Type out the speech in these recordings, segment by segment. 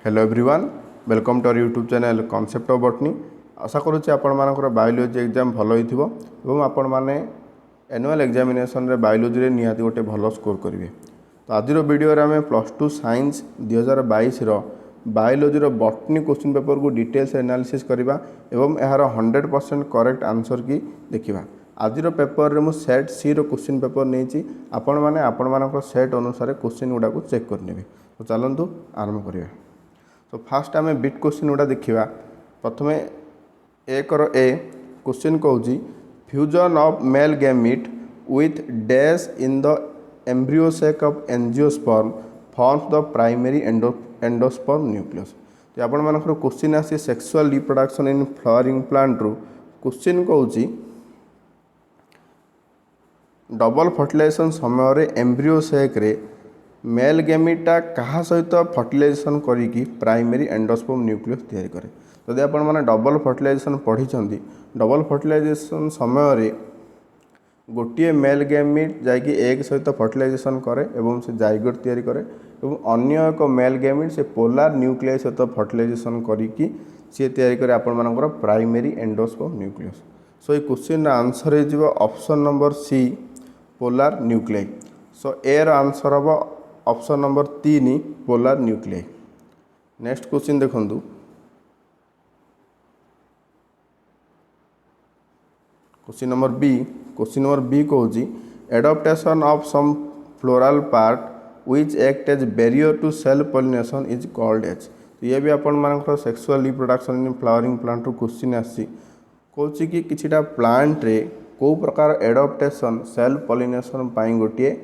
Hello everyone, welcome to our YouTube channel concept of botany. आशा करुच्ची आपण biology exam भल होइथिबो आपण माने एनुअल एग्जामिनेशन रे बायोलॉजी रे निहाती गोटे भल स्कोर करेंगे। तो आज वीडियो रे आमे +2 साइंस 2022 रो बायोलॉजी रो बॉटनी क्वेश्चन पेपर को डिटेल्स एनालिसिस करबा एवं यार 100% करेक्ट आंसर की देखिबा। आज पेपर रे मु सेट सी रो क्वेश्चन पेपर नहीं आपण माने सेट अनुसार क्वेश्चन गुडा को चेक करनेबे। तो चलंतु आरंभ करिया। तो फास्ट आम बिट क्वेश्चन गुड़ा देखा। प्रथम एक क्वेश्चन कौन fusion of male gamete with dash in the embryo sake of angiosperm forms the primary endosperm nucleus. तो आपण मानकर क्वेश्चन आसी sexual reproduction in flowering plant रू क्वेश्चन कौन डबल फर्टिलाइजेशन समय एम्ब्रियो सेक रे मेल गैमीटा क्या सहित फर्टिलाइजेशन करी प्राइमरी एंडोस्पर्म न्यूक्लियस तैयारी करे। जदि आपण माने डबल फर्टिलाइजेशन पढ़ी डबल फर्टिलाइजेशन समय गोटे मेल गैमीट जाकि एग सहित फर्टिलाइजेशन करे एवं से जाइगोट तैयारी करे एवं अन्य एक मेल गैमीट से पोलार न्यूक्लियस सहित फर्टिलाइजेशन करी सी तैयारी करे आपण मानकर प्राइमरी एंडोस्पर्म न्यूक्लियस। सो ये क्वेश्चन आंसर हो option number C polar nuclei. So A रो आंसर हम option number 3 polar nuclei. Next question देखंतु क्वेश्चन नंबर बी कौन adaptation of some floral part which act as barrier to self pollination is called as. तो ये भी आपण मानकर sexual reproduction in flowering plant रू क्वेश्चन आसी कौन कि किछिटा प्लांट रे को प्रकार एडॉप्टेशन सेल पॉलिनेशन पाई गोटे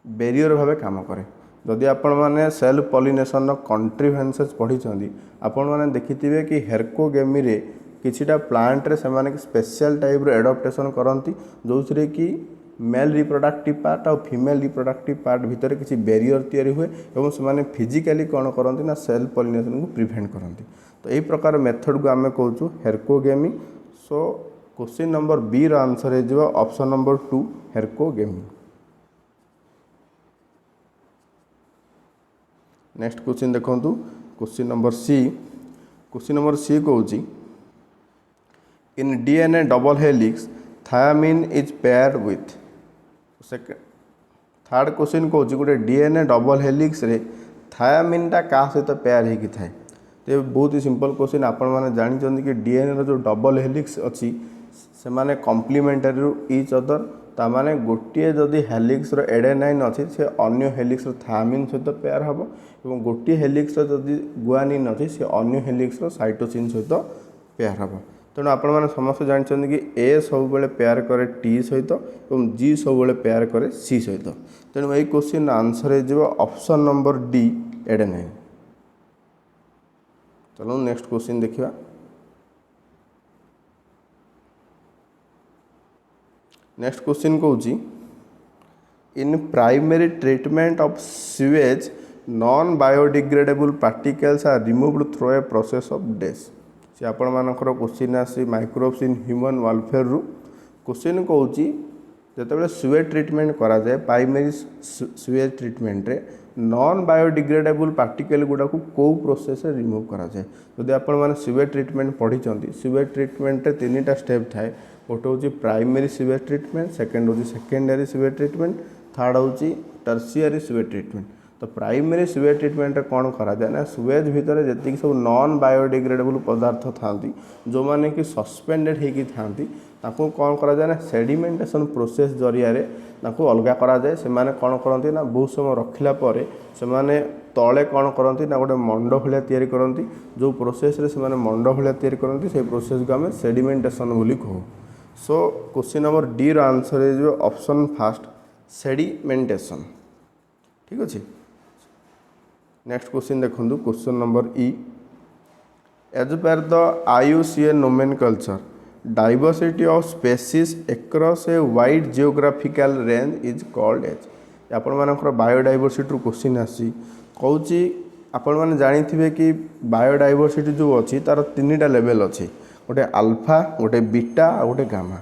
बैरियर भाव काम करे। जदि आपण माने सेल पॉलिनेशन कंट्रीभेन्सेस पढ़ी आपण माने देखिथिबे कि हेरकोगेमी रे किछिटा प्लांट रे सेमाने स्पेशल टाइप रो एडॉप्टेशन करंती जोथरे कि मेल रिप्रोडक्टिव पार्ट और फीमेल रिप्रोडक्टिव पार्ट भितर किछि बैरियर तैयारी हुए एवं सेमाने फिजिकली कौन करंती ना सेल पॉलिनेशन को प्रिवेंट करंती। तो यही प्रकार मेथड को आमे कहूँ हेरकोगेमी। सो क्वेश्चन नंबर बी रो आंसर हो ऑप्शन नंबर 2 हेरकोगेमी। नेक्स्ट क्वेश्चन देखंतु क्वेश्चन नंबर सी कौन in DNA double helix thiamine is pair with. Third question कौन गोटे डीएनए डबल हेलिक्स रे थायामिनटा क्या सहित पेयर होगी थाए। तो बहुत ही सिंपल क्वेश्चन आपण माने जानी कि डीएनए जो डबल हेलिक्स अच्छी से माने कॉम्प्लीमेंटरी टू ईच अदर ता माने गोटे जदि हेलिक्स रो एडेनाइन अच्छी से अन्य हेलिक्स रो थायामिन सहित पेयर हम और गोटे हेलिक्स रो जदि गुआनिन अच्छी से अन्य हेलिक्स रो साइटोसिन सहित पेयर हम। तेणु आपण माने समस्त जानते कि ए सब बेले पेयर करे टी सहित और जी सब बेले पेयर करे सी सहित। तेणु यही क्वेश्चन आंसर हो ऑप्शन नंबर डी एडेनाइन। चलो नेक्स्ट क्वेश्चन देखिए। नेक्स्ट क्वेश्चन कौन in primary treatment of sewage non biodegradable particles are removed through a process of death. से आपण मानकर क्वेश्चन आसी माइक्रोब्स इन ह्यूमन वेलफेयर रू क्वेश्चन कौन जितेबाला सीवेज ट्रीटमेंट करा जाए प्राइमरी सीवेज ट्रीटमेंट रे नॉन बायोडिग्रेडेबल पार्टिकल गुड़ा को कौ प्रोसेस रिमूव करा जाए। जदि आपण माने सीवेज ट्रीटमेंट पढ़ी सीवेज ट्रीटमेंट रे 3टा स्टेप थाए। गोटे हूँ प्राइमरी सीवेज ट्रीटमेंट, सेकेंड हूँ सेकेंडरी सीवेज ट्रीटमेंट, थर्ड हूँ टर्शियरी सीवेज ट्रीटमेंट। तो प्राइमरी सीवेज ट्रीटमेंट कौन करा जाए ना सीवेज भितर जी सब नॉन बायोडिग्रेडेबल पदार्थ था जो मैंने कि सस्पेंडेड होगी था कौन करा जाए ना सेडिमेंटेशन प्रोसेस जरिया अलग करा जाए। से माने कौन करती ना बहुत समय रखला से माने तले कौन करती ना गोटे मंड भाया तैयारी करती जो प्रोसेस रे से माने मंड भाया तैयारी करती से प्रोसेस को आम सेडिमेंटेशन बोली कहू। सो क्वेश्चन नंबर डी रो आंसर हो ऑप्शन फर्स्ट सेडिमेंटेशन। ठीक अच्छे। नेक्स्ट क्वेश्चन देखो question number E as per the IUCN nomenclature diversity of species across a wide geographical range is called as. आपण मानकर बायोडाइवर्सिटी रू क्वेश्चन आसी कौन आपण मैंने जानी कि बायोडाइवर्सिटी जो अच्छी तार 3टा लेवल अच्छी गोटे अल्फा गोटे बीटा और गोटे गामा।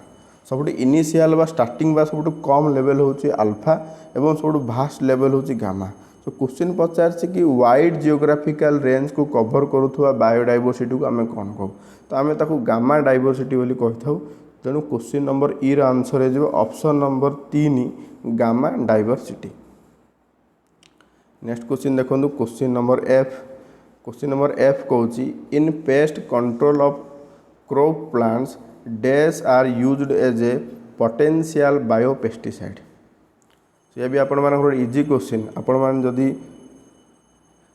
सब इनिशियल बा स्टार्टिंग बा सब कम लेवल हूँ अल्फा एवं सब भास्ट लेवल हूँ गामा। तो क्वेश्चन पचार कि वाइड जियोग्राफिकल रेंज को कभर करुवा बायोडाइवर्सिटी को आम कौन कहू तो आम ताको गामा डाइवर्सिटी बोली कही था। तेणु क्वेश्चन नंबर ई आंसर हो option number 3 gamma diversity. Next question देखो question number F. Question number F कौच in pest control of crop plants dash are used as a potential biopesticide. ये भी आपण मानकर इजी क्वेश्चन। आपण मान जदि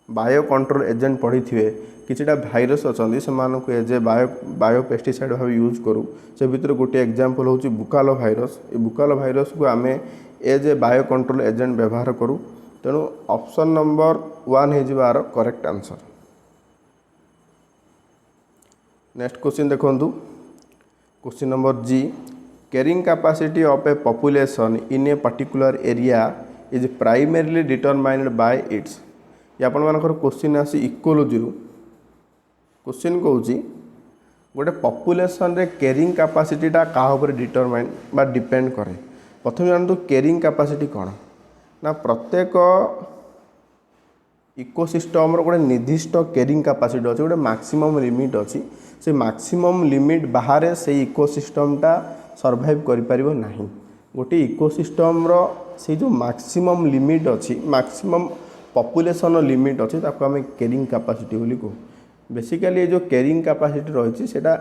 बायो कंट्रोल एजेंट पढ़ी थे किछिटा भाइरस अच्छा से एज ए बायोपेस्टिसाइड भाव यूज करूँ से भितर गोटे एग्जांपल होची बुकालो भाइरस। ये बुकालो भाइरस को आम as a bio control agent व्यवहार करूँ। तेणु ऑप्शन नंबर 1 हो आर करेक्ट आंसर। नेक्स्ट क्वेश्चन देखो question number G. Carrying capacity of a population in a particular area is primarily determined by its. ये आपण मानकर क्वेश्चन आसी इकोलॉजी रू। क्वेश्चन कौच गोटे पॉपुलेशन रे कैरिंग कैपेसिटीटा क्या ऊपर डिटरमाइन बा डिपेंड करे। प्रथम जानतु कैरिंग कैपेसिटी कौन ना प्रत्येक इकोसिस्टम रो गोटे निर्दिष्ट कैरिंग कैपेसिटी अच्छे गोटे मैक्सिमम लिमिट अच्छी से मैक्सिमम लिमिट बाहर से इकोसिस्टमटा सर्वाइव करिपारिबो नाही। गोटे इकोसिस्टम रो से जो मैक्सिमम लिमिट अच्छी मैक्सिमम पॉपुलेशन लिमिट अच्छी ताको आम कैरिंग कैपेसिटी बोली कहू। बेसिकली जो कैरिंग कैपेसिटी रही है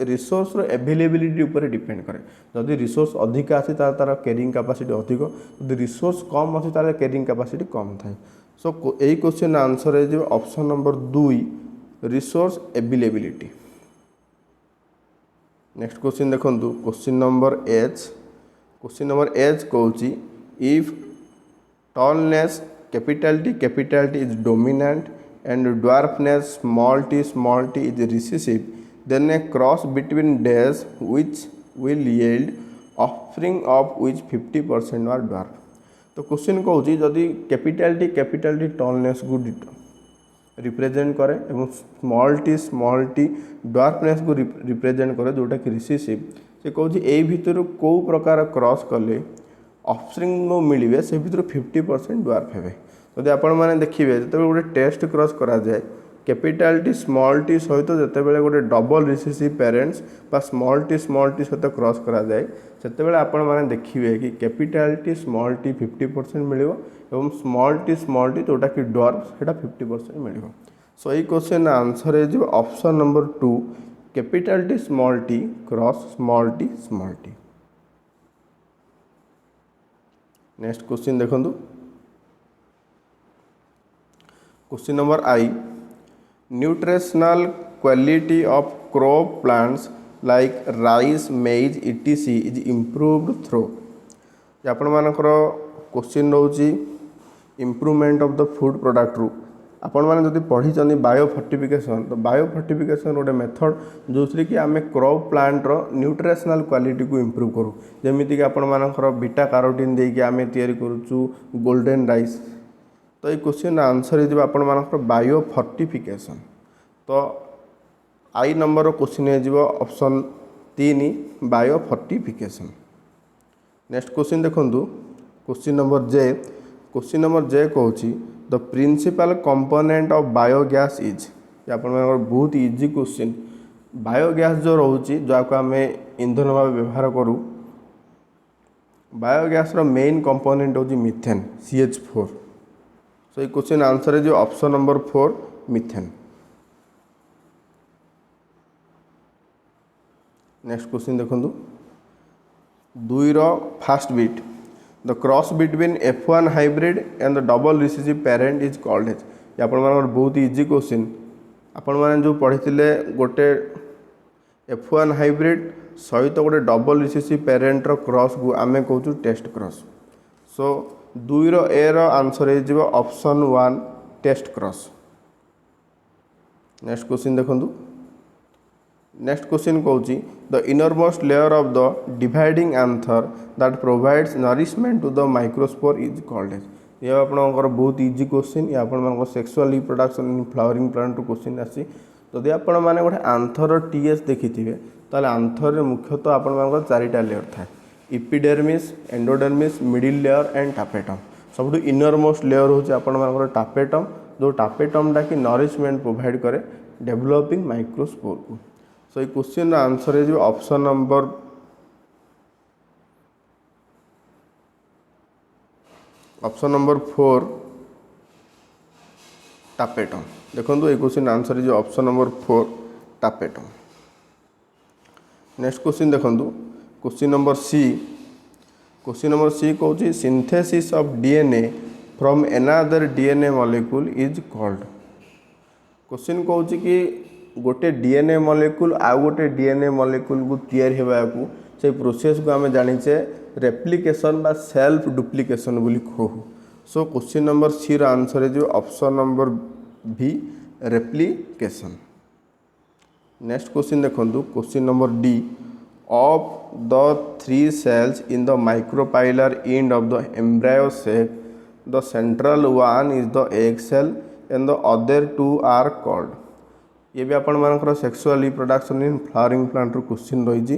रिसोर्स एवेलेबिलिटी ऊपर डिपेंड करे। जदि रिसोर्स अधिक आसी तार कैरिंग कैपेसिटी अधिक, जदि रिसोर्स कम अच्छी तार कैरिंग कैपेसिटी कम थाए। सो यही क्वेश्चन आंसर है जो option number 2 resource availability. Next question देखो question number H. Question number H कौच if tallness capital T is dominant and dwarfness small t is recessive then a cross between dash which will yield offspring of which 50% are dwarf। तो question कौच जदि capital T tallness को represent करे और small T dwarfness को represent करे जोटा कि recessive. से कौच ए भितर कौ प्रकार क्रॉस कले ऑफस्प्रिंग मिले से भितर 50% ड्वार्फ हे। जदि आपण मैंने देखिए जो गोटे टेस्ट क्रॉस करा जाए कैपिटल टी स्मॉल टी सहित जितेबाला गोटे डबल रिसेसिव पेरेंट्स बा स्मॉल टी सहित क्रॉस करा जाए सेतेबाला आपण माने देखिए कि कैपिटल टी 50% मिले और स्मॉल टी जोटा कि ड्वार्फ सेटा 50% मिले। सो यही क्वेश्चन आंसर है जो option number 2 capital T cross small t. Next question देखो question number I. Nutritional quality of crop plants like rice maize etc is improved through. आपण मानकर क्वेश्चन रोची improvement of the food product रू आपण मैंने जब पढ़ी बायो फर्टिफिकेशन तो बायो फर्टिफिकेशन गोटे मेथड जो कि आम क्रॉप प्लांट रो न्यूट्रिशनल क्वालिटी को इम्प्रूव करूँ। जमीती कि आपण मानकर बीटा कैरोटीन देके आम तैयारी करूँ गोल्डन राइस। तो ये क्वेश्चन आंसर हो आपण मानकर बायो फर्टिफिकेशन। तो आई नंबर क्वेश्चन हो option 3 bio fortification. Next question देखो question number J. Question number J कौच the principal component of biogas is. ये आप बहुत इजी क्वेश्चन। बायोगैस जो रोचे जो आम इंधन भाव व्यवहार करूँ बायोगैस रो मेन कंपोनेंट हूँ मिथेन CH4। सो ये क्वेश्चन आंसर है जो option number 4 methane. Next question देखो 2 रो first bit the cross between F1 hybrid and the double recessive parent is called as. ये आपण मानकर बहुत इजी क्वेश्चन। आपण माने जो पढ़ी गोटे F1 हाइब्रिड सहित गोटे डबल रिसेसिव पेरेंट रो क्रॉस को आम कहूँ टेस्ट क्रॉस। सो 2 रो ए रो आंसर हो option 1 test cross. Next question देखो नेक्स्ट क्वेश्चन कौच the innermost layer of the dividing anther that provides nourishment to the microspore is called as. ये आपंकर बहुत इजी क्वेश्चन। ये आप sexual reproduction in flowering plant question आसी। जदि आपण मैंने गोटे आंथर TS देखी थे ताले आंथर मुख्यतः आपण 4टा लेयर थाए epidermis endodermis middle layer and tapetum. सब इनर मोस्ट लेयर हूँ आपर टापेटम, जो टापेटमटा कि नरिशमेंट प्रोवाइड करे डेवलपिंग माइक्रोस्पोर को। सो ये क्वेश्चन आंसर है जो ऑप्शन नंबर ऑप्शन 4 टापेटम। देखो ये क्वेश्चन आंसर है जो option number 4 tapetum. Next question देखो question number C. Question number C कौन synthesis of DNA from another DNA molecule is called. Question कौन कि गोटे डीएनए मॉलिक्यूल आउ गोटे डीएनए मॉलिक्यूल को तैयारी होगा से प्रोसेस को आम जाचे रेप्लिकेशन बा सेल्फ डुप्लिकेशन बोली कहू। सो क्वेश्चन नंबर सी रो आंसर है जो option number B replication. Next question देखो question number D. Of the 3 cells in the micropylar end of the embryo sac, the central one is the egg cell and the other 2 are called। ये भी आपण मानकर sexual reproduction in flowering plant रो question रही।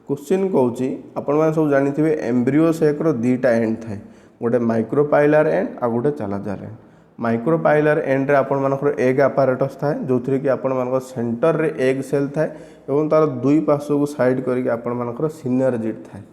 Question कौन आपण मैंने सब जानी एम्ब्रियो सेक रो 2टा एंड थाए, गोटे माइक्रोपाइलर एंड आ गोटे चालाजार एंड। माइक्रोपाइलर एंड रे आपण मानकर एग आपारेटस थाए जो थी कि आपण मानकर सेंटर रे एग सेल थाए और तार दुई पार्श्व को साइड करके आपण मानकर सिनर्जिड थाए।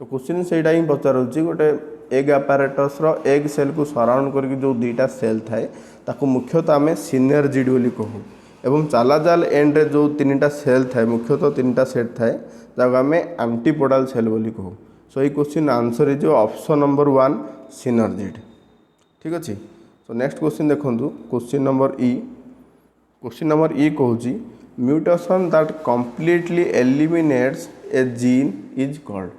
तो क्वेश्चन सेटा ही पचारुची गोटे एग आपारेटस रो एग सेल को सराउंड करके जो 2टा सेल थाए ताको मुख्यतः आम सिनर्जिड बोली कहू। एवं चालाजाल एंड रे जो 3टा सेल थाए मुख्यतः 3टा सेट थाए जहाँ आम एंटीपोडल सेल बोली कहू। सो ये क्वेश्चन आंसर है जो ऑप्शन नंबर 1 सिनर्जिड। ठीक अच्छे। सो नेक्स्ट क्वेश्चन देखो question number E. Question number E कहूँ mutation that completely eliminates a gene is called.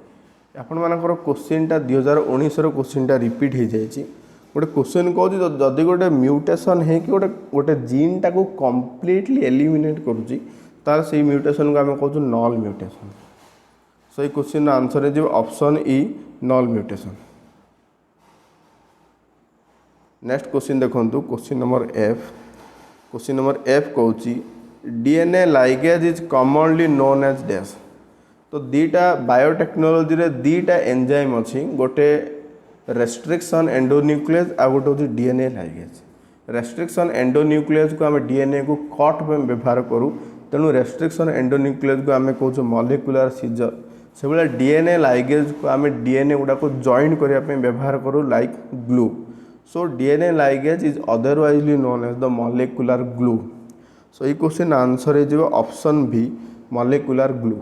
आपण मानकर क्वेश्चनटा 2019 रो क्वेश्चनटा रिपीट हो जाए। गोटे क्वेश्चन कहूँ जदि गोटे म्यूटेशन है कि गोटे जीन टाको कंप्लीटली एलिमिनेट करुच्ची तार से म्यूटेशन को आम कहूँ नल म्यूटेशन। सो ये क्वेश्चन आंसर है जो option E null mutation. Next question देखो question number F. Question number F कहूँ DNA ligase is commonly known as dash. तो 2टा बायोटेक्नोलोजी रे 2टा एंजाइम अच्छी, गोटे रेस्ट्रिक्शन एंडोन्यूक्लियस आ गोटे हूँ डीएनए लाइगेज। रेस्ट्रिक्शन एंडोन्यूक्लियस को आम डीएनए को कट में व्यवहार करूँ, तेणु रेस्ट्रिक्शन एंडोन्यूक्लियस को आम कहूँ मॉलिक्यूलर सीजर। से भाई डीएनए लाइगेज को आम डीएनए गुड़ा को जॉइन करने व्यवहार करूँ like glue. So DNA ligase is otherwisely known as the molecular glue. So ये क्वेश्चन आंसर है जो option B molecular glue.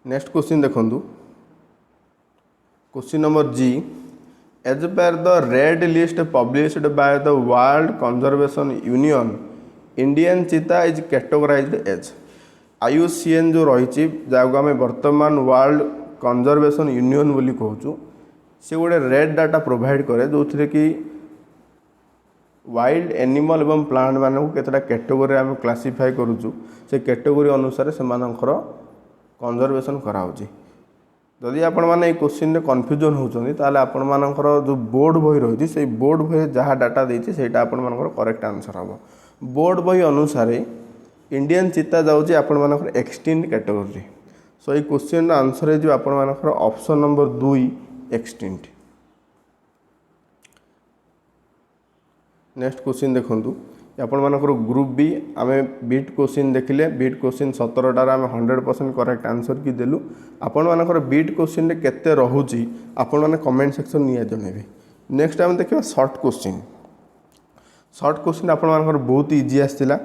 Next question देखो question number G. As per the red list published by the world conservation union Indian cheetah is categorised as. IUCN जो रही जहाँ आम बर्तमान world conservation union बोली कहूँ से गोटे रेड डाटा प्रोवाइड करे जो थी कि वाइल्ड एनिमल एवं प्लांट मान को केतटा कैटेगोरी आम क्लासीफाई करूँ से कैटेगोरी अनुसार से कंजर्वेशन कराऊँगी। जदि आपण मैंने क्वेश्चन कन्फ्यूजन होती आपण मानकर जो बोर्ड बही रही से बोर्ड बही जहाँ डाटा देती से करेक्ट आंसर हम। बोर्ड बही अनुसार इंडियन चीता जाऊँगी आपण मानकर एक्सटिंक्ट कैटेगोरी। सो ये क्वेश्चन आंसर है जो आपण मानकर option number 2 extinct. Next question देखो आपण मानकर ग्रुप बी आम बीट क्वेश्चन देखिले। बीट क्वेश्चन 17टार आम 100% करेक्ट आंसर की देलु। आपण मानकर बीट क्वेश्चन रे केते रहुची आपण माने कमेंट सेक्शन निया जणेबे। नेक्स्ट आम देखिबा शॉर्ट क्वेश्चन। शॉर्ट क्वेश्चन आपण मानकर बहुत इजी आस्तिला।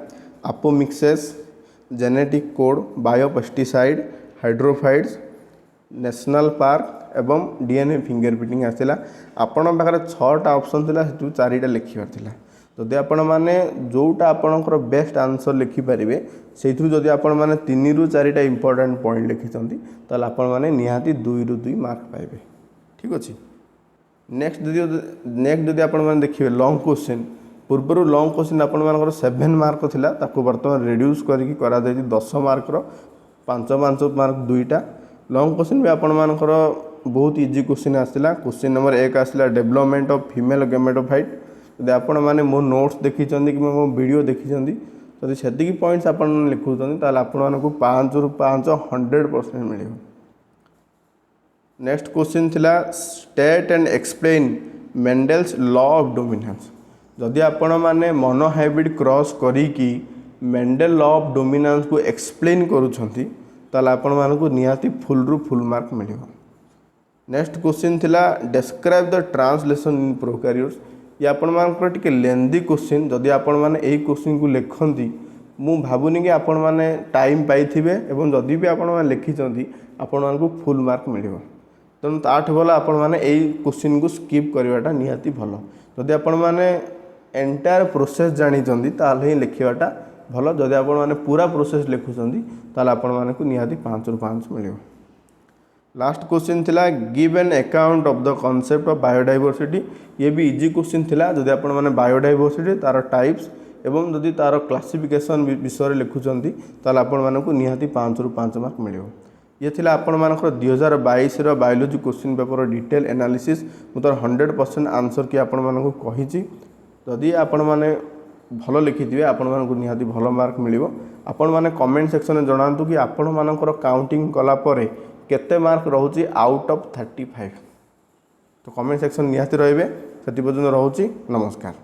Apomixes, genetic code, biopesticide, hydrophytes, national park एवं डीएनए फिंगरप्रिंटिंग आसाला। आपण पाखे 6टा ऑप्शन थिला सेटू 4टा लिखिबार थिला। जदि आपण माने जोटा आपणकर बेस्ट आंसर लिखिपारे से जदि आपण माने 3 ରୁ 4टा इंपोर्टेंट पॉइंट लिखिछंती ताल आपण माने निहाती 2 ରୁ 2 मार्क पाइबे। ठीक अछि। नेक्स्ट जदि आपण माने देखिबे लॉन्ग क्वेश्चन। पूर्व लॉन्ग क्वेश्चन आपण मानकर 7 मार्क थिला ताको वर्तमान रिड्यूस करके करा जाय 10 मार्क रो 5 मार्क 2टा। लॉन्ग क्वेश्चन भी आपण मानकर बहुत इजी क्वेश्चन आसला। क्वेश्चन नंबर 1 आसला डेवलपमेंट ऑफ फीमेल गैमेटोफाइट। यदि आपण माने मो नोट्स देखी कि मो वीडियो देखी जदि सेतिकी पॉइंट्स आपण लिखुचंदी ताल आपण मानकु 5 ରୁ 5 100% मिलियो। नेक्स्ट क्वेश्चन थिला state and explain Mendel's law of dominance. जदि आपण माने मोनो हाइब्रिड क्रॉस करी कि मेंडेल लॉ ऑफ डोमिनेंस को एक्सप्लेन करूछंती ताला आपण मानकु निहाती फुल रु फुल मार्क मिलिबो। नेक्स्ट क्वेश्चन थिला describe the translation in prokaryotes. ये आपण मानकर टिके लेंदी क्वेश्चन। जदि आपण माने एही क्वेश्चन को लिखंती मु भाबुनी कि आपण माने टाइम पाइथिबे एवं जदि भी आपण माने लिखिचंती आपण मानकु फुल मार्क मिलिबो। तेणु ताठ भल आपण माने एही क्वेश्चन को स्किप करवाटा निहाती भल। जदि आपण माने एंटायर प्रोसेस जानिचंती ताले ही लिखिवाटा भल। जदि आपण माने पूरा प्रोसेस लिखुचंती ताले आपण मानकु निहाती 5 रु 5 मिलिबो। लास्ट क्वेश्चन थिला give an account of the concept of biodiversity. ये भी इजी क्वेश्चन थिला। जदि आपण माने बायोडाइवर्सिटी तार टाइप्स एवं जदि तार क्लासिफिकेशन विषय लिखुचंती ताले आपण मानकु निहाती 5 रु 5 मार्क मिलिबो। ये थिला आपण मानकर 2022 रो biology question paper detail analysis मु तार 100% आंसर कि आपण मानकु कहिची। जदि आपण माने भल लिखिथिबे आपण मानकु निहाती भल मार्क मिलिबो। आपण माने कमेंट सेक्शन में जणांतु कि आपण मानकर काउंटिंग कला परे केते मार्क रहउची आउट ऑफ 35। तो कमेंट सेक्शन निहाती रहिबे। सेति पर्यंत रहउची। नमस्कार।